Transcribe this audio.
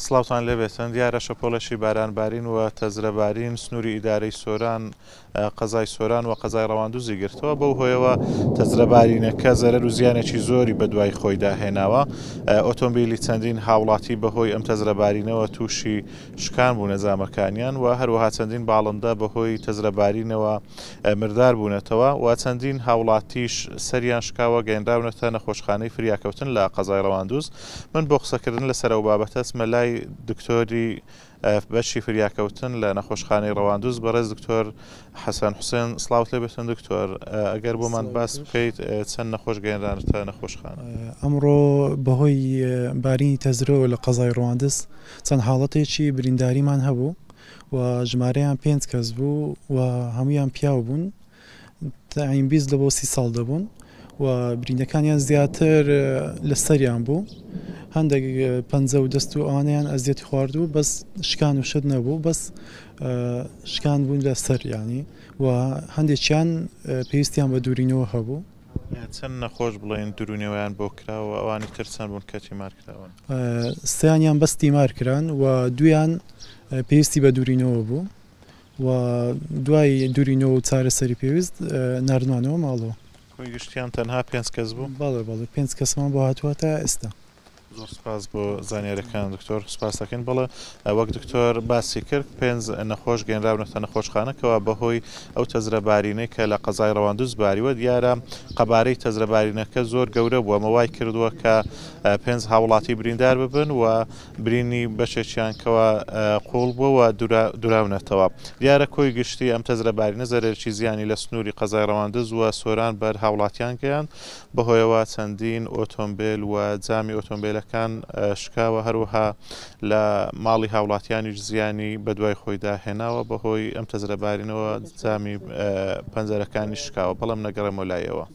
سڵاوتان لێبێتن دیارە شەپۆلەشی بارانبارین و تەزرەبارین سنووری ئیدارەی سۆران قەزای سۆران و قەزای ڕەواندوزی گرتەوە بەو هۆیەوە تەزرەبارینەکە زەرەر و زیانێکی زۆری بە دوای خۆیدا هێناوە ئۆتۆمبیلی چەندین هاوڵاتی بەهۆی ئەم تەزرەبارینەوە تووشی شکان بوو نەزامەکانیان و هەروەها چەندین باڵندە بەهۆی تەزرەبارینەوە مردار بوونەتەوە و چەندین هاوڵاتیش سەریان شکاوە گەیەنراونەتە نەخۆشخانەی فریاکەوتن لە قەزای ڕەواندوز. من بۆ قسەکردن لەسەر ئەو بابەتە چمە لای دکتۆری بەشی فریاکەوتن لە نەخۆشخانەی ڕەواندوز بەڕێز دکتۆر حەسەن حوسێن. سڵاوت لێبێتن دکتۆر، ئەگەر بۆمان باس بکەیت چەند نەخۆش گەیەنرانێتە نەخۆشخانە؟ ئەمڕۆ بەهۆی بارینی تەزرەوە لە قەزای ڕەواندز چەند حاڵەتێکی برینداریمان هەبوو و ژمارەیان 5 کەس بوو و هەمویان پیاو بوون، تاین 20 لە بۆ 30 ساڵ دەبوون و بریندەکانیان زیاتر لە سەریان بوو، هەندێک پەنجە و دەست و ئەوانیان ئەزیەتی خواردبوو، بەس شکان و شت نەبوو، بەس شکان بوون لە سەر ینی و هەندێکیان پێویستیان بە دوورینەوە هەبوو. چەند نەخۆش بڵێن دوورونەوەیان بۆ کراوە، ئەوانی تر چەند بوون کەتی مارکراون؟ سیانیان بەستی مارکران و دویان پێویستی بە دوورینەوە بوو و دوای دوورینەوە و چارەسەری پێویست نردوانەوە ماڵەوە. خۆی گشتیان تەنها 5 کەس بوو؟ بەڵێ 5 کەسمان بۆ هاتووە تا ئێستا. زۆر سپاس بۆ زانیاریەکان دکتۆر، سپاس دەکەین. بەڵێ وەک دکتۆر باسی کرد 5 نەخۆش گەیەنراونەتە نەخۆشخانەکەەوە بەهۆی ئەو تەزرەبارینەی کە لە قەزای ڕەواندوز باریوە. دیارە قەبارەی تەزرەبارینەکە زۆر گەورە بووە، مەوای کردووە کە 5 هاوڵاتی بریندار ببن و برینی بەشێکیان کەوە قوڵ بووە و دوراونەتەوە. دیارە کۆی گشتی ئەم تەزرەبارینە زەرێکی زیانی لە سنووری قەزای ڕەواندز و سۆران بەر هاوڵاتیان گەیاند، بەهۆیەوە چەندین ئۆتۆمبیل و جامی ئۆتۆمبیلەکان شکاوە، هەروەها لە ماڵی هاوڵاتیانیش زیانی بە دوای خۆیدا هێناوە بەهۆی ئەم تەزرەبارینەوە جامی پەنجەرەکانی شکاوە. بەڵام نەگەڕێمە لایەوە.